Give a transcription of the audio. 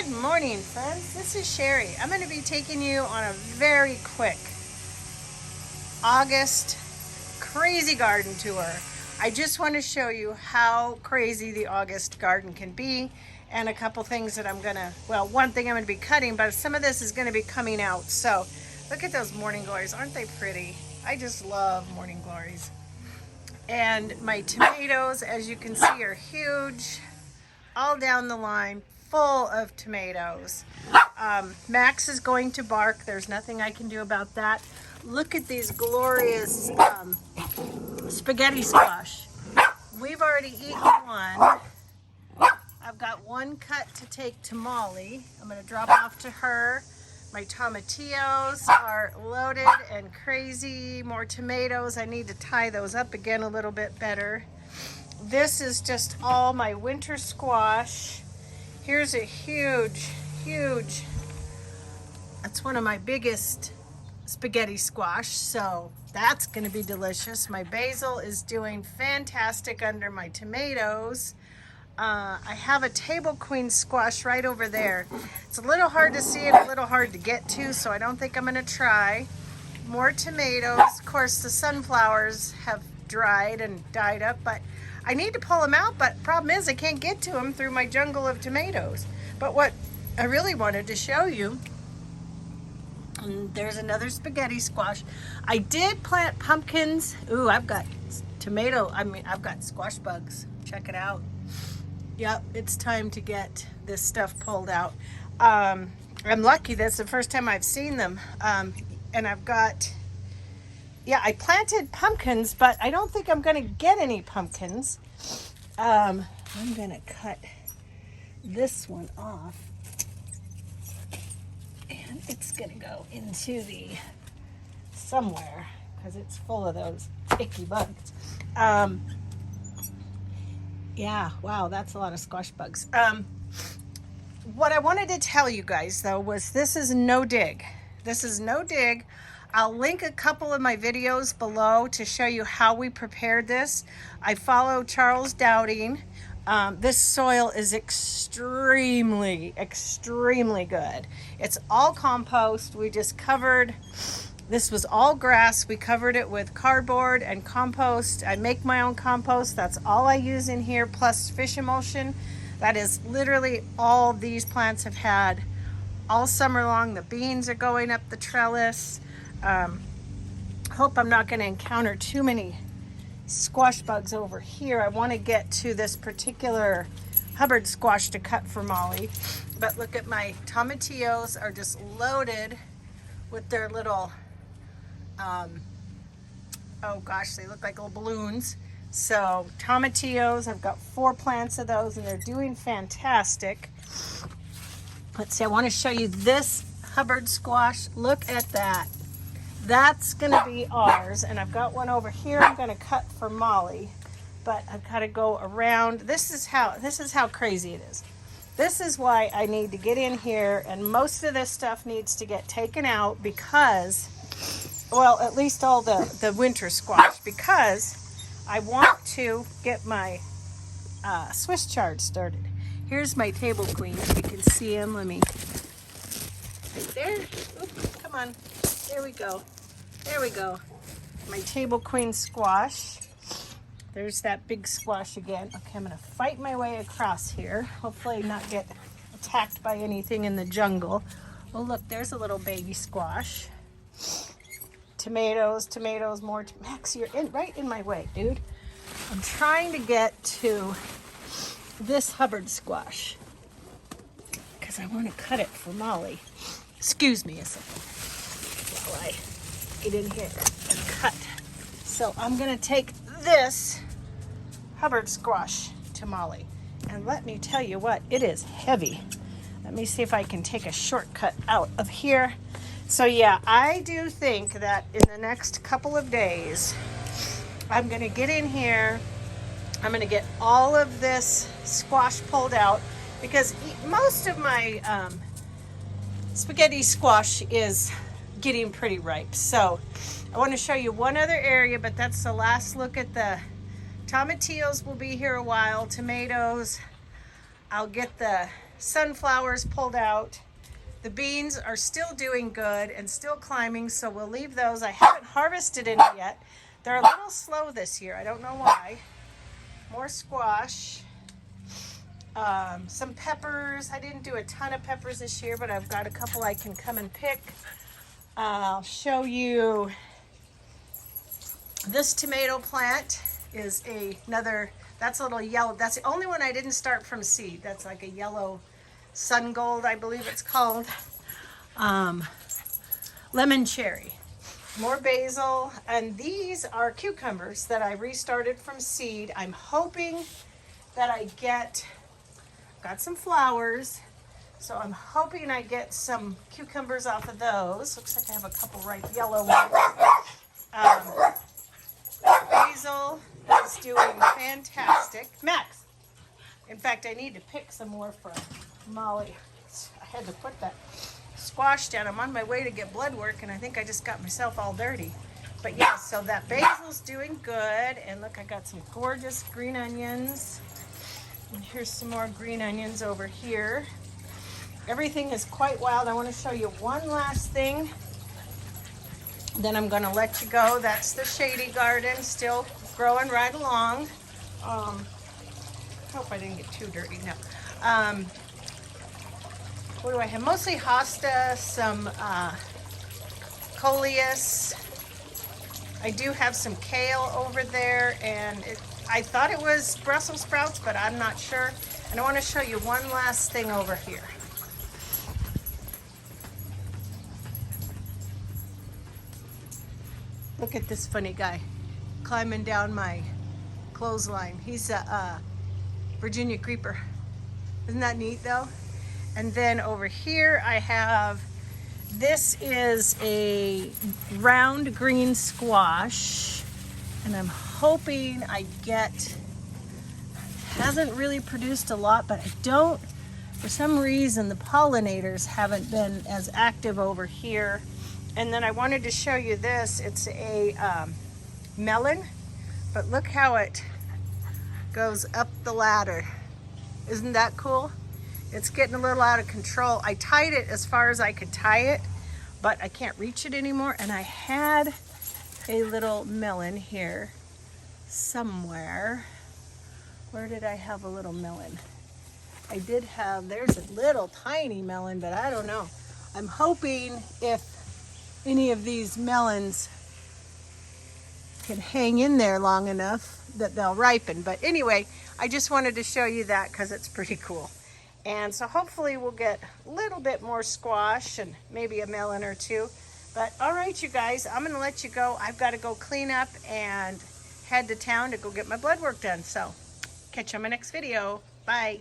Good morning, friends. This is Sherry. I'm going to be taking you on a very quick August crazy garden tour. I just want to show you how crazy the August garden can be and a couple things that I'm going to, well, one thing I'm going to be cutting, but some of this is going to be coming out. So look at those morning glories. Aren't they pretty? I just love morning glories. And my tomatoes, as you can see, are huge, all down the line, full of tomatoes. Max is going to bark. There's nothing I can do about that. Look at these glorious spaghetti squash. We've already eaten one. I've got one cut to take to Molly. I'm going to drop off to her. My tomatillos are loaded and crazy. More tomatoes. I need to tie those up again a little bit better. This is just all my winter squash. Here's a huge, that's one of my biggest spaghetti squash, so that's going to be delicious. My basil is doing fantastic under my tomatoes. I have a table queen squash right over there. It's a little hard to see and a little hard to get to, so I don't think I'm going to try. More tomatoes. Of course, the sunflowers have dried and died up, but I need to pull them out, but problem is I can't get to them through my jungle of tomatoes. But what I really wanted to show you, and there's another spaghetti squash. I did plant pumpkins. Ooh, I've got I've got squash bugs. Check it out. Yep, it's time to get this stuff pulled out. I'm lucky that's the first time I've seen them. And I've got, yeah, I planted pumpkins, but I don't think I'm going to get any pumpkins. I'm going to cut this one off. And it's going to go into the somewhere because it's full of those icky bugs. Yeah, wow, that's a lot of squash bugs. What I wanted to tell you guys, though, was this is no dig. This is no dig. I'll link a couple of my videos below to show you how we prepared this. I follow Charles Dowding. This soil is extremely good. It's all compost. We just covered, this was all grass. We covered it with cardboard and compost. I make my own compost. That's all I use in here, plus fish emulsion. That is literally all these plants have had all summer long. The beans are going up the trellis. Hope I'm not going to encounter too many squash bugs over here. I want to get to this particular Hubbard squash to cut for Molly. But look at my tomatillos are just loaded with their little, oh gosh, they look like little balloons. So tomatillos, I've got 4 plants of those and they're doing fantastic. Let's see, I want to show you this Hubbard squash. Look at that. That's going to be ours, and I've got one over here I'm going to cut for Molly, but I've got to go around. This is how crazy it is. This is why I need to get in here, and most of this stuff needs to get taken out because, well, at least all the winter squash, because I want to get my Swiss chard started. Here's my table queen. If you can see him, let me, right there. Oops, come on. There we go. There we go. My table queen squash. There's that big squash again. Okay, I'm going to fight my way across here. Hopefully not get attacked by anything in the jungle. Oh, look, there's a little baby squash. Tomatoes, more. Max, you're right in my way, dude. I'm trying to get to this Hubbard squash because I want to cut it for Molly. Excuse me a second while I get in here and cut. So I'm going to take this Hubbard squash to Molly. And let me tell you what, it is heavy. Let me see if I can take a shortcut out of here. So yeah, I do think that in the next couple of days, I'm going to get in here. I'm going to get all of this squash pulled out because most of my spaghetti squash is getting pretty ripe. So I want to show you one other area, but that's the last look at the tomatillos. Will be here a while. Tomatoes, I'll get the sunflowers pulled out. The beans are still doing good and still climbing, so we'll leave those. I haven't harvested any yet. They're a little slow this year. I don't know why. More squash. Some peppers. I didn't do a ton of peppers this year, but I've got a couple I can come and pick. I'll show you this tomato plant is another, that's a little yellow. That's the only one I didn't start from seed. That's like a yellow sun gold, I believe it's called. Lemon cherry. More basil. And these are cucumbers that I restarted from seed. I'm hoping that I got some flowers. So I'm hoping I get some cucumbers off of those. Looks like I have a couple ripe yellow ones. Basil is doing fantastic. Max, in fact, I need to pick some more for Molly. I had to put that squash down. I'm on my way to get blood work, and I think I just got myself all dirty. But yeah, so that basil's doing good. And look, I got some gorgeous green onions. And here's some more green onions over here. Everything is quite wild. I want to show you one last thing. Then I'm going to let you go. That's the Shady Garden, still growing right along. Hope I didn't get too dirty now. What do I have? Mostly hosta, some coleus. I do have some kale over there, and I thought it was Brussels sprouts, but I'm not sure. And I want to show you one last thing over here. Look at this funny guy climbing down my clothesline. He's a Virginia creeper. Isn't that neat though? And then over here I have, this is a round green squash, and I'm hoping I get, hasn't really produced a lot, but I don't, for some reason the pollinators haven't been as active over here. And then I wanted to show you this. It's a melon, but look how it goes up the ladder. Isn't that cool? It's getting a little out of control. I tied it as far as I could tie it, but I can't reach it anymore. And I had a little melon here somewhere. Where did I have a little melon? I did have, there's a little tiny melon, but I don't know. I'm hoping if any of these melons can hang in there long enough that they'll ripen. But anyway, I just wanted to show you that because it's pretty cool. And so hopefully we'll get a little bit more squash and maybe a melon or two. But all right, you guys, I'm going to let you go. I've got to go clean up and head to town to go get my blood work done. So catch you on my next video. Bye.